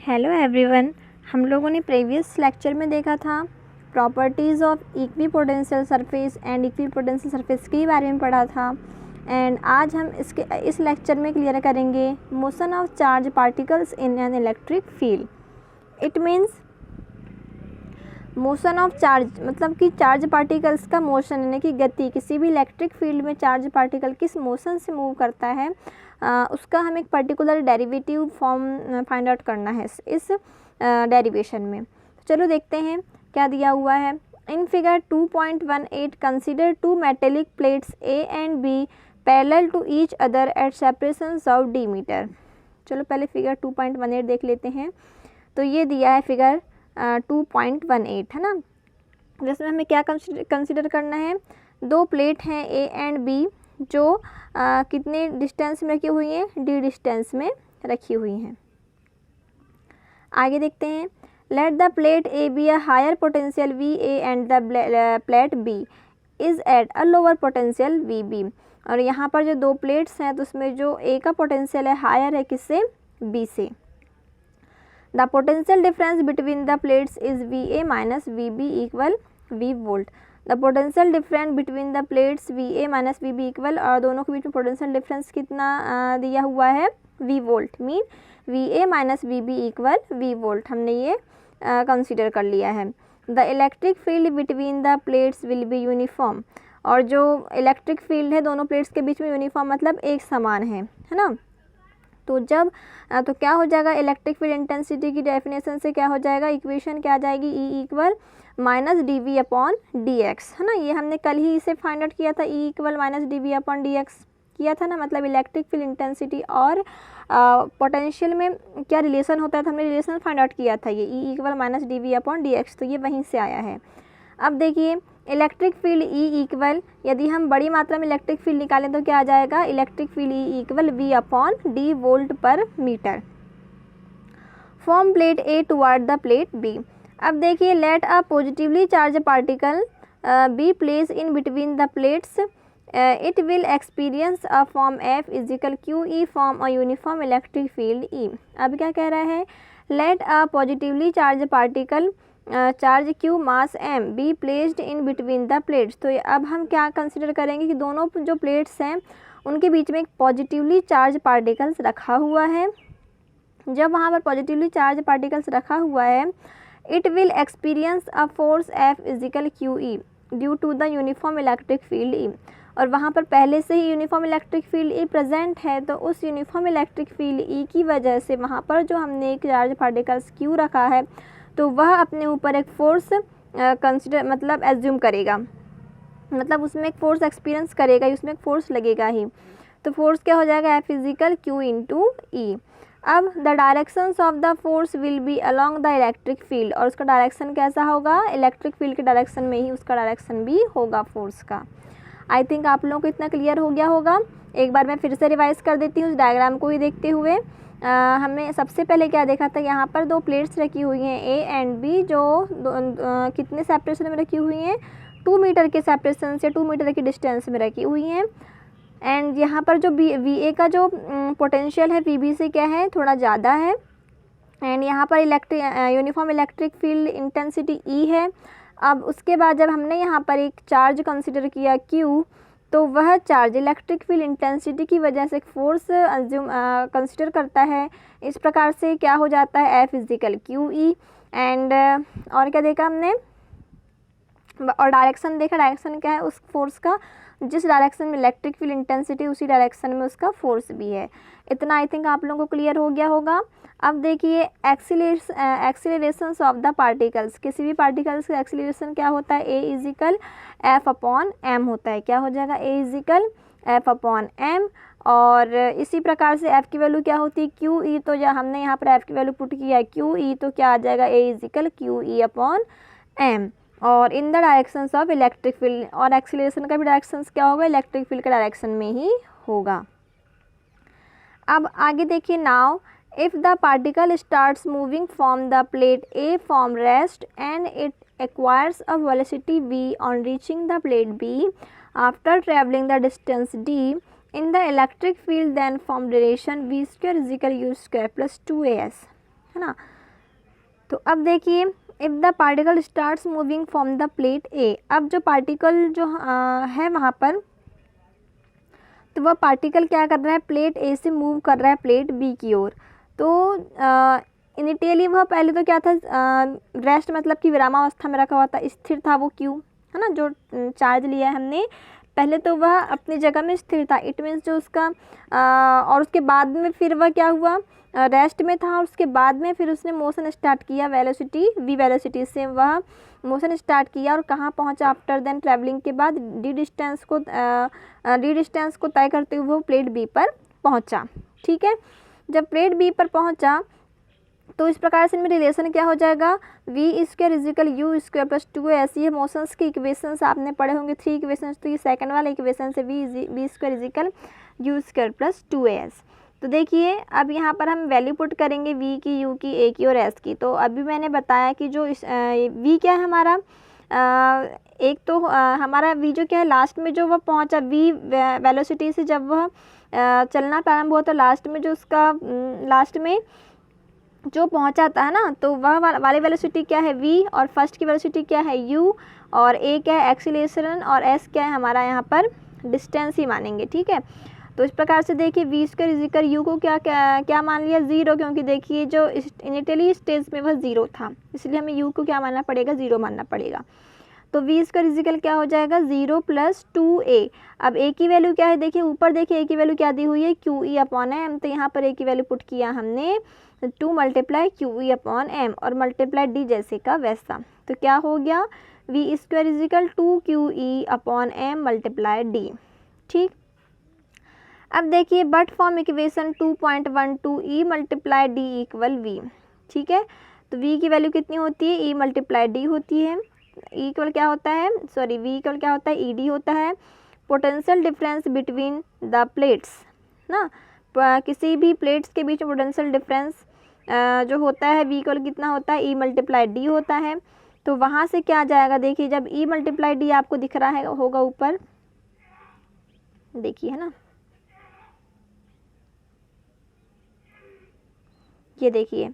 Hello everyone, हम लोगों ने प्रीवियस लेक्चर में देखा था properties of equipotential surface and equipotential surface के बारे में पढ़ा था। एंड आज हम इस लेक्चर में क्लियर करेंगे motion of charge particles in an electric field. It means motion of charge मतलब कि चार्ज पार्टिकल्स का मोशन यानी कि गति, किसी भी इलेक्ट्रिक फील्ड में चार्ज पार्टिकल किस मोशन से मूव करता है उसका हम एक particular derivative form find out करना है इस डेरिवेशन में। चलो देखते हैं क्या दिया हुआ है। In figure 2.18 consider two metallic plates A and B parallel to each other at separations of d metre. चलो पहले फिगर 2.18 देख लेते हैं। तो ये दिया है फिगर 2.18 है ना, जिसमें हमें क्या कंसिडर करना है। दो प्लेट हैं ए एंड बी जो कितने डिस्टेंस में रखी हुई हैं, d डिस्टेंस में रखी हुई हैं। आगे देखते हैं। Let the plate A be a higher potential V A and the plate B is at a lower potential V B. और यहाँ पर जो दो प्लेट्स हैं तो उसमें जो ए का पोटेंशियल है हायर है किससे, बी से। The potential difference between the plates is VA minus VB equal V volt. The potential difference between the plates VA minus VB equal और दोनों के बीच में potential difference कितना दिया हुआ है, V volt mean VA minus VB equal V volt हमने ये कंसिडर कर लिया है। The electric field between the plates will be uniform और जो इलेक्ट्रिक फील्ड है दोनों प्लेट्स के बीच में यूनिफॉर्म मतलब एक समान है ना। तो जब तो क्या हो जाएगा, इलेक्ट्रिक फील्ड इंटेंसिटी की डेफिनेशन से क्या हो जाएगा, इक्वेशन क्या आ जाएगी, E equal minus d V upon d x है ना। ये हमने कल ही इसे फाइंड आउट किया था, E equal minus d V upon d x किया था ना। मतलब इलेक्ट्रिक फील्ड इंटेंसिटी और पोटेंशियल में क्या रिलेशन होता है, तो हमने रिलेशन फाइंड आउट किया था ये E equal minus d V upon d x, तो ये वहीं से आया है। अब देखिए इलेक्ट्रिक फील्ड E इक्वल, यदि हम बड़ी मात्रा में इलेक्ट्रिक फील्ड निकालें तो क्या आ जाएगा, electric field E equal V upon d volt per metre from plate A toward the plate B। अब देखिए let a positively charge particle be place in between the plates it will experience a form F is equal q e form a uniform electric field E। अब क्या कह रहा है, let a positively charge particle charge q mass m be placed in between the plates. तो अब हम क्या consider करेंगे कि दोनों जो प्लेट्स हैं उनके बीच में एक पॉजिटिवली चार्ज पार्टिकल्स रखा हुआ है। जब वहाँ पर पॉजिटिवली चार्ज पार्टिकल्स रखा हुआ है, it will experience a force F is equal q e due to the uniform electric field E। और वहाँ पर पहले से ही uniform electric field E present है, तो उस यूनिफॉर्म इलेक्ट्रिक फील्ड E की वजह से वहाँ पर जो हमने एक चार्ज पार्टिकल्स Q रखा है तो वह अपने ऊपर एक फोर्स कंसिडर मतलब एज्यूम करेगा, मतलब उसमें एक फोर्स एक्सपीरियंस करेगा, उसमें एक फोर्स लगेगा ही। तो फोर्स क्या हो जाएगा, F इजिकल क्यू इंटू ई। अब the directions of the force will be along the electric field, और उसका डायरेक्शन कैसा होगा, इलेक्ट्रिक फील्ड के डायरेक्शन में ही उसका डायरेक्शन भी होगा फोर्स का। आई थिंक आप लोगों को इतना क्लियर हो गया होगा। एक बार मैं फिर से रिवाइज कर देती हूँ उस डायग्राम को ही देखते हुए। हमने सबसे पहले क्या देखा था, यहाँ पर दो प्लेट्स रखी हुई हैं ए एंड बी जो कितने सेपरेशन में रखी हुई हैं, 2 मीटर के सेपरेशन से 2 मीटर की डिस्टेंस में रखी हुई हैं। एंड यहाँ पर जो वी ए का जो पोटेंशियल है वी बी से क्या है, थोड़ा ज़्यादा है। एंड यहाँ पर यूनिफॉर्म इलेक्ट्रिक फील्ड इंटेंसिटी ई है। अब उसके बाद जब हमने यहाँ पर एक चार्ज कंसिडर किया क्यू, तो वह चार्ज इलेक्ट्रिक फील्ड इंटेंसिटी की वजह से एक फोर्स कंसिडर करता है। इस प्रकार से क्या हो जाता है, F is equal q E. And और क्या देखा हमने, और डायरेक्शन देखा, डायरेक्शन क्या है उस फोर्स का, जिस डायरेक्शन में इलेक्ट्रिक फील्ड इंटेंसिटी उसी डायरेक्शन में उसका फोर्स भी है। इतना आई थिंक आप लोगों को क्लियर हो गया होगा। अब देखिए एक्सीलरेशंस ऑफ द पार्टिकल्स, किसी भी पार्टिकल्स का एक्सीलरेशन क्या होता है, A is equal F upon m होता है। क्या हो जाएगा, A is equal F upon m। और इसी प्रकार से F की वैल्यू क्या होती है, क्यू ई। तो जब हमने यहाँ पर F की वैल्यू पुट किया है क्यू ई, तो क्या आ जाएगा, A is equal q E upon m। और in the directions of electric field, और एक्सीलरेशन का भी डायरेक्शंस क्या होगा, इलेक्ट्रिक फील्ड के डायरेक्शन में ही होगा। अब आगे देखिए, now if the particle starts moving from the plate A from rest and it acquires a velocity v on reaching the plate B after traveling the distance d in the electric field then form duration v square is equal u square plus 2as है ना। तो अब देखिए, if the particle starts moving from the plate A, अब जो particle जो है वहाँ पर, तो वह पार्टिकल क्या कर रहा है, प्लेट ए से मूव कर रहा है प्लेट बी की ओर। तो इनिशियली वह पहले तो क्या था, रेस्ट मतलब कि विरामावस्था में रखा हुआ था, स्थिर था वो क्यू, है ना, जो चार्ज लिया है हमने पहले, तो वह अपनी जगह में स्थिर था। इट मीन्स जो उसका और उसके बाद में फिर वह क्या हुआ, रेस्ट में था, और उसके बाद में फिर उसने मोशन स्टार्ट किया, वेलोसिटी वी वेलोसिटी से वह मोशन स्टार्ट किया, और कहाँ पहुँचा, आफ्टर देन ट्रैवलिंग के बाद डी डिस्टेंस को तय करते हुए वो प्लेट बी पर पहुँचा। ठीक है, जब प्लेट बी पर पहुँचा तो इस प्रकार से इनमें रिलेशन क्या हो जाएगा, v square is equal u square plus 2 ऐसी है। मोशंस की इक्वेशंस आपने पढ़े होंगे 3 इक्वेशंस, तो ये सेकंड वाला इक्वेशन से v square is equal u square plus 2as। तो देखिए अब यहाँ पर हम वैल्यू पुट करेंगे v की, u की, a की और s की। तो अभी मैंने बताया कि जो v क्या है हमारा, एक तो हमारा v जो क्या है लास्ट में जो वह पहुँचा, v वेलोसिटी से जब वह चलना प्रारंभ हुआ, तो लास्ट में जो उसका लास्ट में जो पहुंचा था ना, तो वह वाली वेलोसिटी क्या है v, और फर्स्ट की वेलोसिटी क्या है u, और a क्या है एक्सीलरेशन, और s क्या है हमारा यहाँ पर डिस्टेंस ही मानेंगे। ठीक है, तो इस प्रकार से देखिए वी स्क्वायर इजिकल यू को क्या मान लिया, ज़ीरो, क्योंकि देखिए जो इनिशियली स्टेज में वह ज़ीरो था, इसलिए हमें यू को क्या मानना पड़ेगा, ज़ीरो मानना पड़ेगा। तो वी स्क्वायर इजिकल क्या हो जाएगा, 0 प्लस 2a। अब a की वैल्यू क्या है, देखिए ऊपर देखिए a की वैल्यू क्या दी हुई है, क्यू ई अपॉन एम। तो यहाँ पर a की वैल्यू पुट किया हमने 2 multiply q E upon m, और मल्टीप्लाई डी जैसे का वैसा। तो क्या हो गया, v square is equal 2 q E upon m multiply d. ठीक, अब देखिए but form equation 2.12 E multiply d equal V. ठीक है, तो v की वैल्यू कितनी होती है, e मल्टीप्लाई डी होती है। ई इक्वल क्या होता है, सॉरी वी इक्वल क्या होता है, ई डी होता है। Potential difference between the plates ना, किसी भी प्लेट्स के बीच में पोटेंशियल डिफरेंस जो होता है v इक्वल कितना होता है, e मल्टीप्लाई डी होता है। तो वहाँ से क्या आ जाएगा, देखिए जब e मल्टीप्लाई डी आपको दिख रहा है होगा ऊपर, देखिए है ना, ये देखिए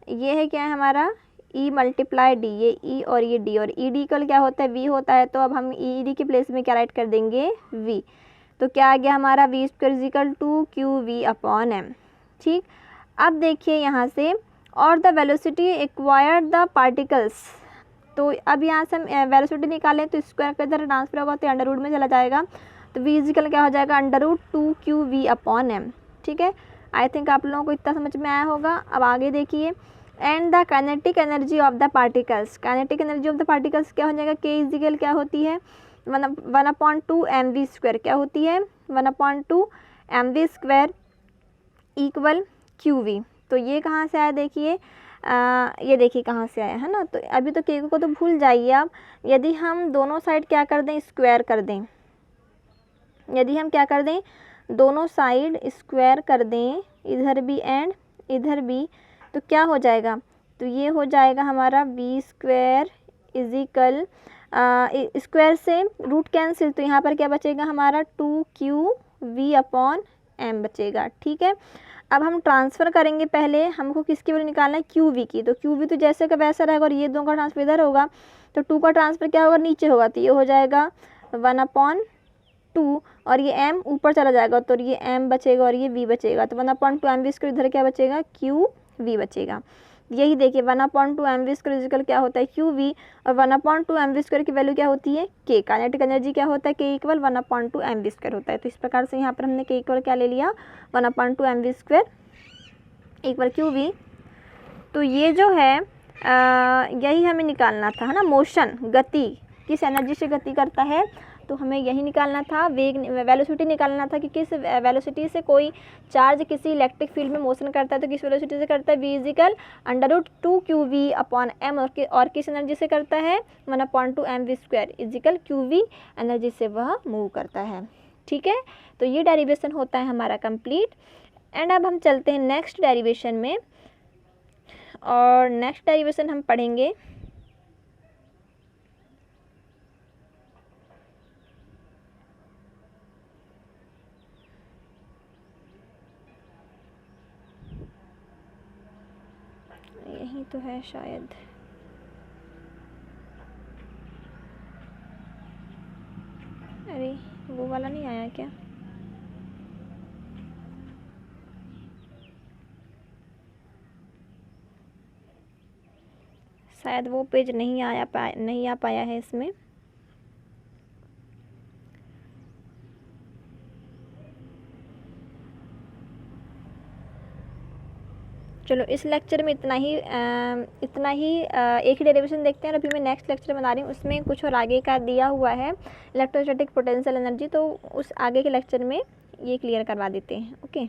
ये है क्या है हमारा e मल्टीप्लाई डी, ये e और ये d, और ई डी कल क्या होता है, v होता है। तो अब हम ई डी के प्लेस में क्या राइट कर देंगे, v। तो क्या आ गया हमारा, v square is equal 2 q V upon m. ठीक, अब देखिए यहाँ से, और the velocity acquired the particles. तो अब यहाँ से हम वेलोसिटी निकालें, तो स्क्वायर का इधर ट्रांसफर होगा तो अंडर रूट में चला जाएगा, तो v इजिकल क्या हो जाएगा, under root 2 q V upon m. ठीक है, आई थिंक आप लोगों को इतना समझ में आया होगा। अब आगे देखिए, and the kinetic energy of the particles. Kinetic energy of the particles क्या हो जाएगा, के इजिकल क्या होती है, 1/2 एम वी स्क्वायर, क्या होती है 1/2 m v square equal q V. तो ये कहाँ से आया, देखिए ये देखिए कहाँ से आया है ना। तो अभी तो के को तो भूल जाइए आप, यदि हम दोनों साइड क्या कर दें, स्क्वायर कर दें, यदि हम क्या कर दें, दोनों साइड स्क्वायर कर दें, इधर भी एंड इधर भी, तो क्या हो जाएगा, तो ये हो जाएगा हमारा वी स्क्वायर इजिकल, स्क्वायर से रूट कैंसिल, तो यहाँ पर क्या बचेगा हमारा 2 क्यू वी अपॉन एम बचेगा। ठीक है, अब हम ट्रांसफ़र करेंगे, पहले हमको किसकी वैल्यू निकालना है, क्यू वी की। तो क्यू वी तो जैसे का वैसा रहेगा, और ये दोनों का ट्रांसफर इधर होगा, तो 2 का ट्रांसफ़र क्या होगा, नीचे होगा, तो ये हो जाएगा 1/2, और ये m ऊपर चला जाएगा, तो ये m बचेगा और ये v बचेगा। तो 1/2 एम वी स्क्वायर, इधर क्या बचेगा, क्यू वी बचेगा। यही देखिए 1/2 एम वी स्क्वायर इजिकल क्या होता है, क्यू वी, और 1/2 एम वी स्क्वायर की वैल्यू क्या होती है, k। काइनेटिक एनर्जी क्या होता है, k equal 1/2 m v square होता है। तो इस प्रकार से यहाँ पर हमने k इक्वल क्या ले लिया, 1/2 m v square equal q V. तो ये जो है यही हमें निकालना था, है ना। मोशन, गति किस एनर्जी से गति करता है, तो हमें यही निकालना था। वेग, वेलोसिटी निकालना था कि किस वेलोसिटी से कोई चार्ज किसी इलेक्ट्रिक फील्ड में मोशन करता है, तो किस वेलोसिटी से करता है, v is equal √2 q V upon m, और किस एनर्जी से करता है, 1/2 m v square is equal q V energy से वह मूव करता है। ठीक है, तो ये डेरिवेशन होता है हमारा कंप्लीट। एंड अब हम चलते हैं नेक्स्ट डेरिवेशन में, और नेक्स्ट डेरिवेशन हम पढ़ेंगे यहीं यही तो है शायद। अरे वो वाला नहीं आया क्या? शायद वो पेज नहीं आ पाया है इसमें। चलो इस लेक्चर में इतना ही एक ही डेरिवेशन देखते हैं। और अभी मैं नेक्स्ट लेक्चर बना रही हूँ, उसमें कुछ और आगे का दिया हुआ है इलेक्ट्रोस्टैटिक पोटेंशियल एनर्जी, तो उस आगे के लेक्चर में ये क्लियर करवा देते हैं। ओके।